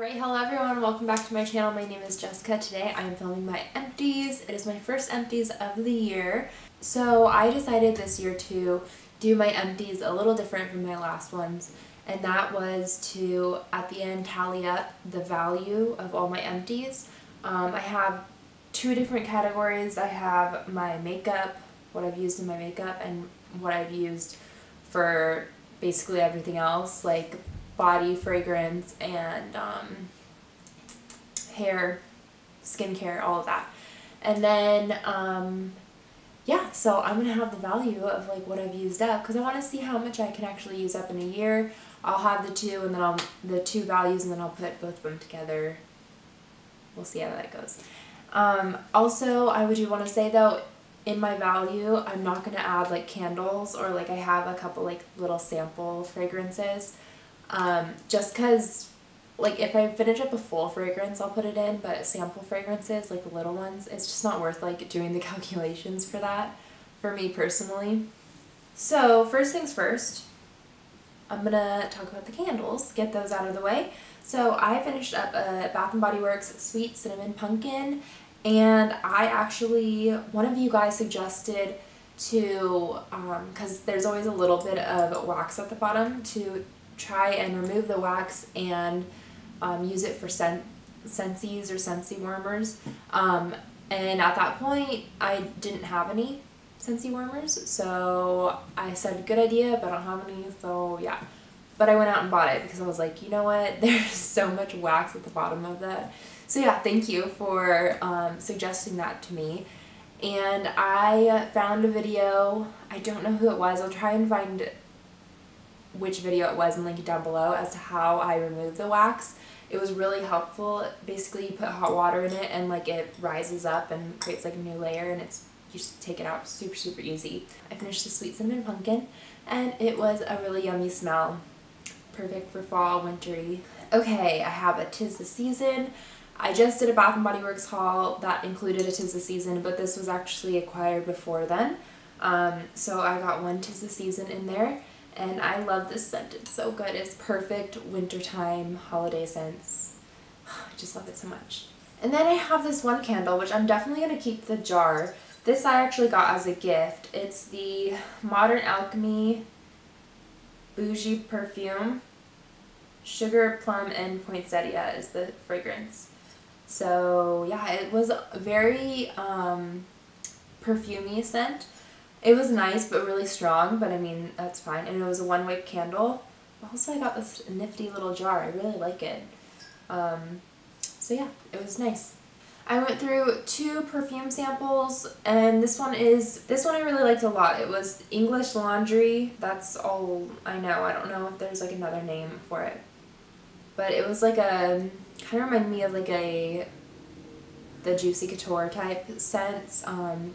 Alright, hello everyone, welcome back to my channel. My name is Jessica. Today I am filming my empties. It is my first empties of the year. So I decided this year to do my empties a little different from my last ones, and that was to, at the end, tally up the value of all my empties. I have two different categories. I have my makeup, what I've used in my makeup, and what I've used for basically everything else, like body, fragrance, and hair, skincare, all of that. And then yeah, so I'm gonna have the value of like what I've used up, because I want to see how much I can actually use up in a year. I'll have the two, and then the two values, and then I'll put both of them together. We'll see how that goes. Also, I would want to say though, in my value, I'm not gonna add like candles, or like I have a couple like little sample fragrances. Just because, like, if I finish up a full fragrance, I'll put it in, but sample fragrances, like the little ones, it's just not worth, like, doing the calculations for that, for me personally. So, first things first, I'm gonna talk about the candles, get those out of the way. So, I finished up a Bath & Body Works Sweet Cinnamon Pumpkin, and I actually, one of you guys suggested to, because there's always a little bit of wax at the bottom, to try and remove the wax and use it for Scentsies or Scentsy warmers. And at that point, I didn't have any Scentsy warmers, so I said, good idea, but I don't have any, so yeah. But I went out and bought it because I was like, you know what, there's so much wax at the bottom of that. So yeah, thank you for suggesting that to me. And I found a video, I don't know who it was, I'll try and find which video it was and link it down below, as to how I remove the wax. It was really helpful. Basically, you put hot water in it and like it rises up and creates like a new layer, and you just take it out super easy. I finished the Sweet Cinnamon Pumpkin, and it was a really yummy smell. Perfect for fall, wintry. Okay, I have a 'Tis the Season. I just did a Bath & Body Works haul that included a 'Tis the Season, but this was actually acquired before then. So I got one 'Tis the Season in there. And I love this scent. It's so good. It's perfect wintertime holiday scents. I just love it so much. And then I have this one candle, which I'm definitely going to keep the jar. This I actually got as a gift. It's the Modern Alchemy Bougie Perfume. Sugar, Plum, and Poinsettia is the fragrance. So yeah, it was a very perfumey scent. It was nice, but really strong, but I mean, that's fine. And it was a one-wick candle. Also, I got this nifty little jar. I really like it. So yeah, it was nice. I went through two perfume samples, and this one I really liked a lot. It was English Laundry. That's all I know. I don't know if there's like another name for it. But it was like kind of reminded me of like the Juicy Couture type scents,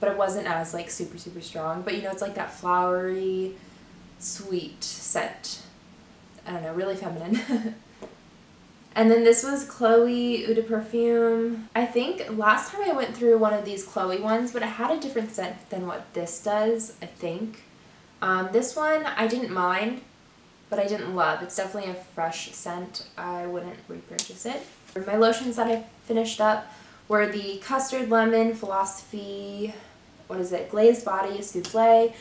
but it wasn't as like super strong, but you know, it's like that flowery, sweet scent. I don't know, really feminine. And then this was Chloe Eau de Perfume. I think last time I went through one of these Chloe ones, but it had a different scent than what this does, I think. This one I didn't mind, but I didn't love. It's definitely a fresh scent. I wouldn't repurchase it. My lotions that I finished up were the Custard Lemon Philosophy, Glazed Body Souffle.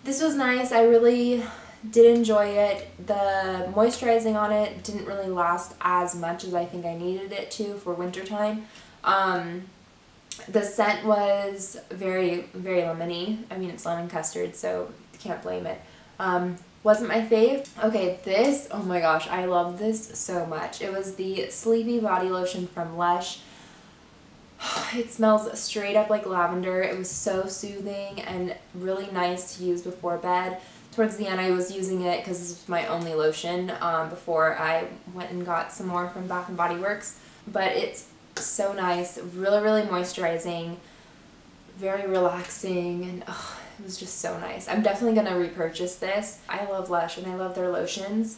This was nice. I really did enjoy it. The moisturizing on it didn't really last as much as I think I needed it to for wintertime. The scent was very lemony. I mean, it's lemon custard, so you can't blame it. Wasn't my fave. Okay, this, oh my gosh, I love this so much. It was the Sleepy Body Lotion from Lush. It smells straight up like lavender. It was so soothing and really nice to use before bed. Towards the end I was using it because this was my only lotion before I went and got some more from Bath & Body Works. But it's so nice, really moisturizing, very relaxing, and it was just so nice. I'm definitely going to repurchase this. I love Lush and I love their lotions,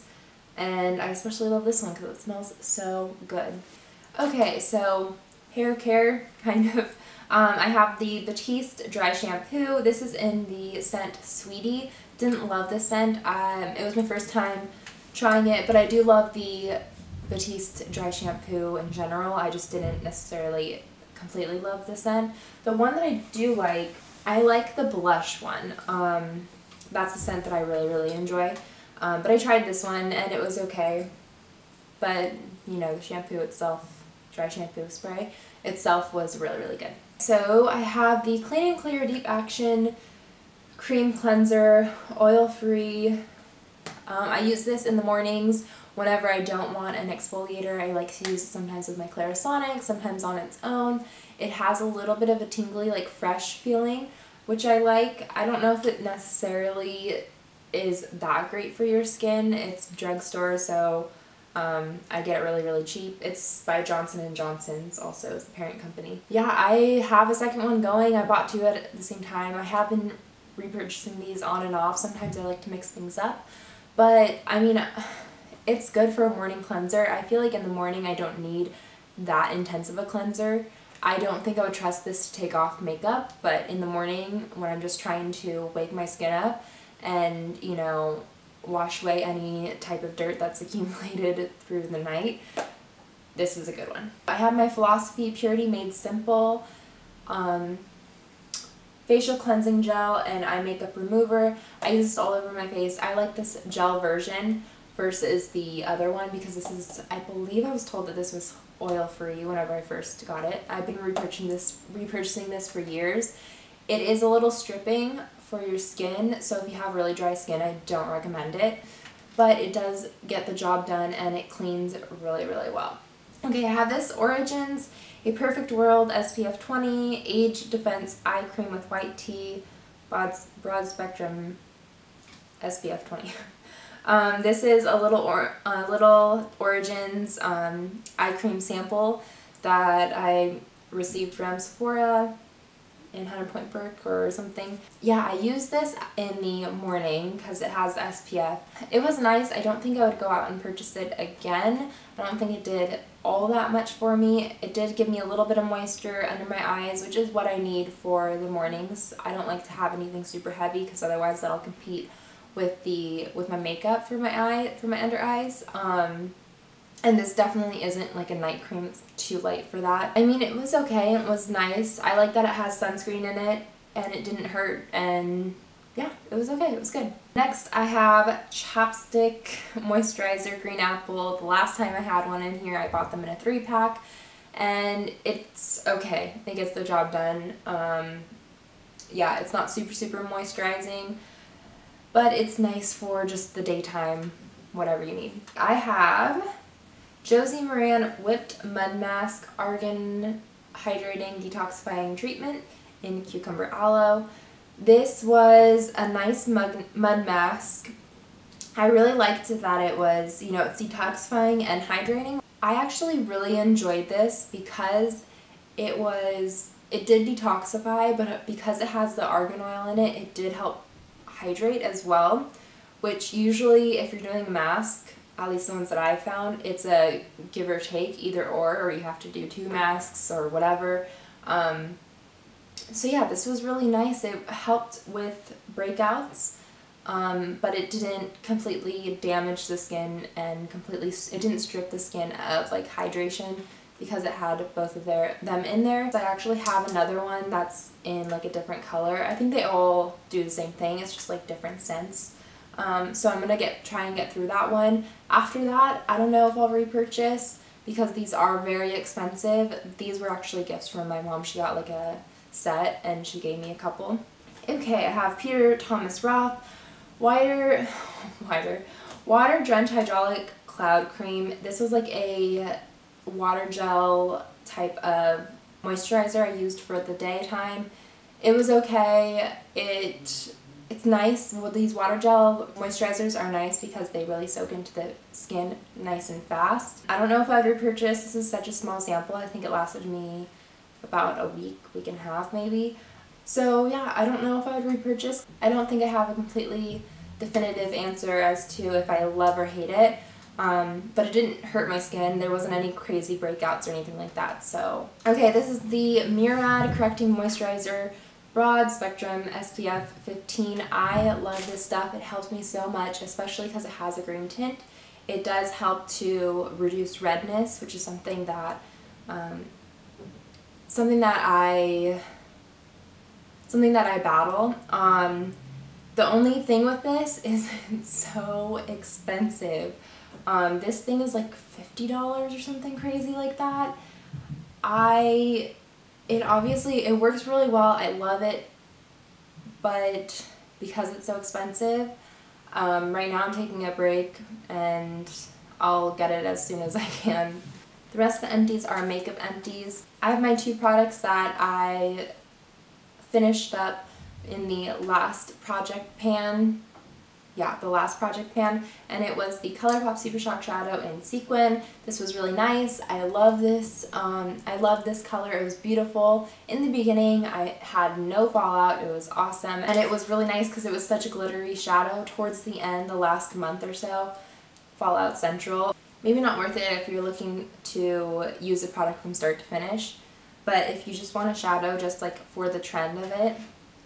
and I especially love this one because it smells so good. Okay, so hair care, kind of. I have the Batiste Dry Shampoo. This is in the scent Sweetie. Didn't love this scent. It was my first time trying it, but I do love the Batiste dry shampoo in general. I just didn't necessarily completely love the scent. The one that I do like, I like the blush one. That's the scent that I really enjoy. But I tried this one and it was okay. But, you know, the shampoo itself, dry shampoo spray itself was really good. So I have the Clean and Clear Deep Action Cream Cleanser, oil-free. I use this in the mornings whenever I don't want an exfoliator. I like to use it sometimes with my Clarisonic, sometimes on its own. It has a little bit of a tingly, like fresh feeling, which I like. I don't know if it necessarily is that great for your skin. It's drugstore, so I get it really cheap. It's by Johnson & Johnson's, also is the parent company. Yeah, I have a second one going. I bought two at the same time. I have been repurchasing these on and off. Sometimes I like to mix things up. But, I mean, it's good for a morning cleanser. I feel like in the morning I don't need that intense of a cleanser. I don't think I would trust this to take off makeup, but in the morning when I'm just trying to wake my skin up and, you know, wash away any type of dirt that's accumulated through the night, this is a good one. I have my Philosophy Purity Made Simple facial cleansing gel and eye makeup remover. I use this all over my face. I like this gel version versus the other one because this is, I believe I was told that this was oil-free whenever I first got it. I've been repurchasing this for years. It is a little stripping for your skin, so if you have really dry skin, I don't recommend it, but it does get the job done and it cleans really well. Okay, I have this Origins A Perfect World SPF 20 Age Defense Eye Cream with White Tea Broad Spectrum SPF 20. This is a little Origins eye cream sample that I received from Sephora in Hunter Point Park or something. Yeah, I use this in the morning because it has SPF. It was nice. I don't think I would go out and purchase it again. I don't think it did all that much for me. It did give me a little bit of moisture under my eyes, which is what I need for the mornings. I don't like to have anything super heavy because otherwise that'll compete with my makeup for my under eyes. And this definitely isn't like a night cream. It's too light for that. I mean, it was okay. It was nice. I like that it has sunscreen in it and it didn't hurt, and yeah, it was okay. It was good. Next, I have Chapstick Moisturizer Green Apple. The last time I had one in here, I bought them in a 3-pack and it's okay. It gets the job done. Yeah, it's not super moisturizing, but it's nice for just the daytime, whatever you need. I have Josie Maran Whipped Mud Mask Argan Hydrating Detoxifying Treatment in Cucumber Aloe. This was a nice mud mask. I really liked that it was, you know, it's detoxifying and hydrating. I actually really enjoyed this because it did detoxify, but because it has the argan oil in it, it did help hydrate as well, which usually if you're doing a mask, at least the ones that I've found, it's a give or take, either or you have to do 2 masks or whatever. So yeah, this was really nice. It helped with breakouts, but it didn't completely damage the skin and it didn't strip the skin of like hydration because it had both of them in there. So I actually have another one that's in like a different color. I think they all do the same thing, it's just like different scents. So I'm gonna try and get through that one. After that, I don't know if I'll repurchase because these are very expensive. These were actually gifts from my mom. She got like a set and she gave me a couple. Okay, I have Peter Thomas Roth Water Drenched Hydraulic Cloud Cream. This was like a water gel type of moisturizer I used for the daytime. It was okay. It's nice. Well, these water gel moisturizers are nice because they really soak into the skin nice and fast. I don't know if I would repurchase. This is such a small sample. I think it lasted me about a week and a half maybe. So yeah, I don't know if I would repurchase. I don't think I have a completely definitive answer as to if I love or hate it. But it didn't hurt my skin. There wasn't any crazy breakouts or anything like that. So okay, this is the Murad Correcting Moisturizer Broad Spectrum SPF 15. I love this stuff. It helps me so much, especially because it has a green tint. It does help to reduce redness, which is something that I battle. The only thing with this is it's so expensive. This thing is like $50 or something crazy like that. It works really well. I love it, but because it's so expensive, right now I'm taking a break and I'll get it as soon as I can. The rest of the empties are makeup empties. I have my 2 products that I finished up in the last project pan. Yeah, the last project pan, and it was the ColourPop Super Shock Shadow in Sequin. This was really nice. I love this. I love this color. It was beautiful. In the beginning, I had no fallout. It was awesome, and it was really nice because it was such a glittery shadow. Towards the end, the last month or so, fallout central. Maybe not worth it if you're looking to use a product from start to finish, but if you just want a shadow just like for the trend of it,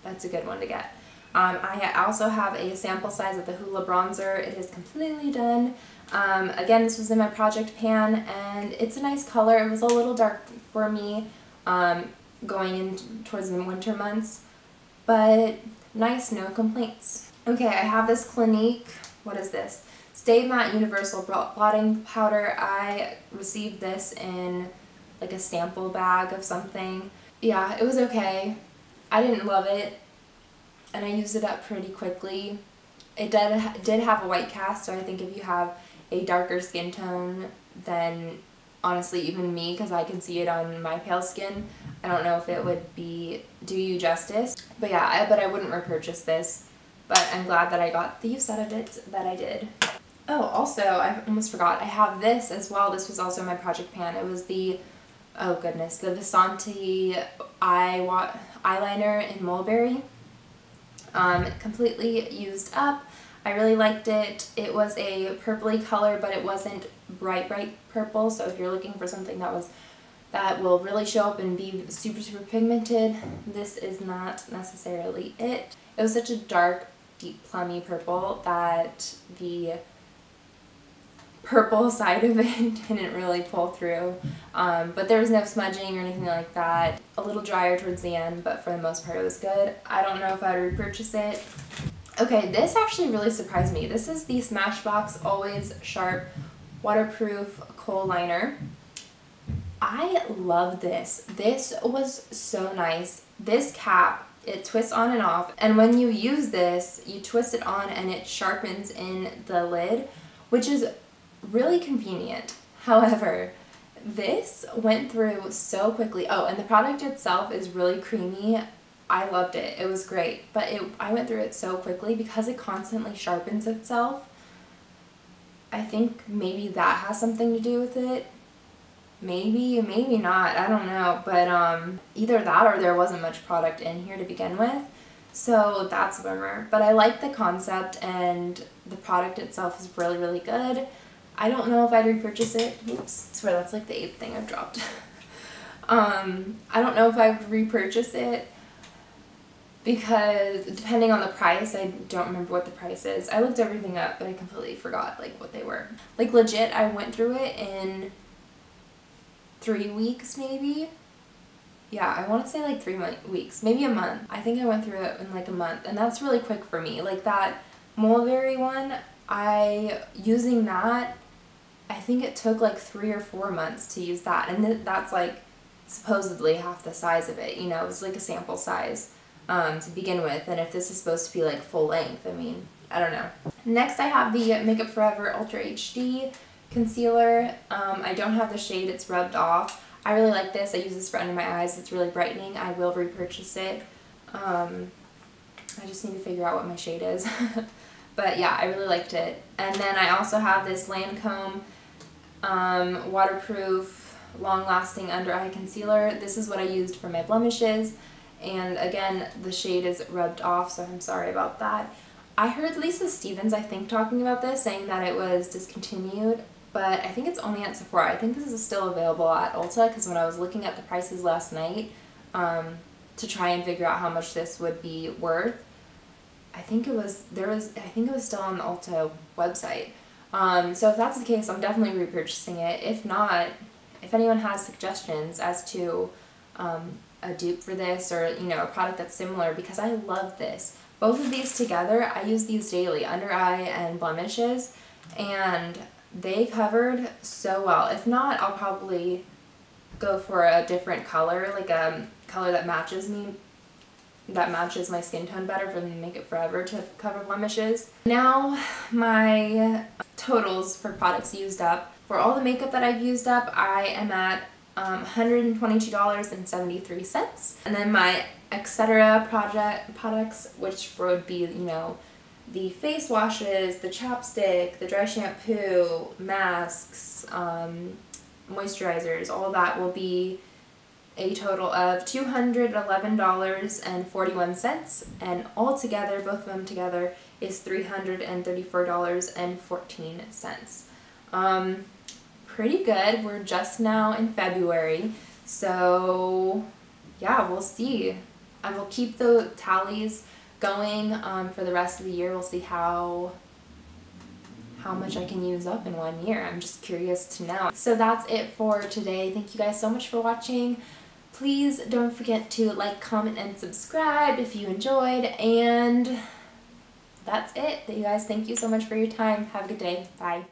that's a good one to get. I also have a sample size of the Hoola bronzer. It is completely done. Again, this was in my project pan, and it's a nice color. It was a little dark for me going in towards the winter months, but nice, no complaints. Okay, I have this Clinique, what is this? Stay Matte Universal Blotting Powder. I received this in like a sample bag of something. Yeah, it was okay. I didn't love it, and I used it up pretty quickly. It did have a white cast, so I think if you have a darker skin tone than, honestly, even me, because I can see it on my pale skin, I don't know if it would do you justice. But yeah, I wouldn't repurchase this, but I'm glad that I got the use out of it that I did. Oh, also, I almost forgot, I have this as well. This was also my project pan. It was the, oh goodness, the Vasanti eyeliner in Mulberry. Completely used up. I really liked it. It was a purpley color, but it wasn't bright purple, so if you're looking for something that will really show up and be super pigmented, this is not necessarily it. It was such a dark, deep plummy purple that the purple side of it didn't really pull through, but there was no smudging or anything like that. A little drier towards the end, but for the most part it was good. I don't know if I'd repurchase it. Okay, this actually really surprised me. This is the Smashbox Always Sharp Waterproof Kohl Liner. I love this. This was so nice. This cap, it twists on and off, and when you use this, you twist it on and it sharpens in the lid, which is really convenient. However, this went through so quickly. Oh, and the product itself is really creamy. I loved it. It was great, but I went through it so quickly because it constantly sharpens itself. I think maybe that has something to do with it. Maybe not. I don't know, but either that or there wasn't much product in here to begin with. So that's a bummer. But I like the concept, and the product itself is really good. I don't know if I'd repurchase it. Oops, I swear that's like the 8th thing I've dropped. I don't know if I'd repurchase it because depending on the price, I don't remember what the price is. I looked everything up, but I completely forgot like what they were. Like legit, I went through it in 3 weeks maybe. Yeah, I want to say like 3 weeks, maybe a month. I think I went through it in like a month, and that's really quick for me. Like that Mulberry one, using that, I think it took like 3 or 4 months to use that, and that's like supposedly half the size of it, you know. It was like a sample size to begin with, and if this is supposed to be like full length, I mean, I don't know. Next I have the Makeup Forever Ultra HD concealer. I don't have the shade, it's rubbed off. I really like this. I use this for under my eyes. It's really brightening. I will repurchase it. I just need to figure out what my shade is. But yeah, I really liked it. And then I also have this Lancome waterproof, long-lasting under-eye concealer. This is what I used for my blemishes. And again, the shade is rubbed off, so I'm sorry about that. I heard Lisa Stevens, I think, talking about this, saying that it was discontinued, but I think it's only at Sephora. I think this is still available at Ulta, because when I was looking at the prices last night to try and figure out how much this would be worth, I think it was still on the Ulta website. So if that's the case, I'm definitely repurchasing it. If not, if anyone has suggestions as to a dupe for this, or you know, a product that's similar, because I love this. Both of these together, I use these daily, under eye and blemishes, and they covered so well. If not, I'll probably go for a different color, like a color that matches me, that matches my skin tone better, for Make It Forever to cover blemishes. Now my totals for products used up. For all the makeup that I've used up, I am at $122.73. And then my etc. products, which would be, you know, the face washes, the chapstick, the dry shampoo, masks, moisturizers, all that will be a total of $211.41, and all together, both of them together, is $334.14. Pretty good. We're just now in February, so yeah, we'll see. I will keep the tallies going for the rest of the year. We'll see how much I can use up in 1 year. I'm just curious to know. So that's it for today. Thank you guys so much for watching. Please don't forget to like, comment, and subscribe if you enjoyed, and that's it. You guys, thank you so much for your time. Have a good day. Bye.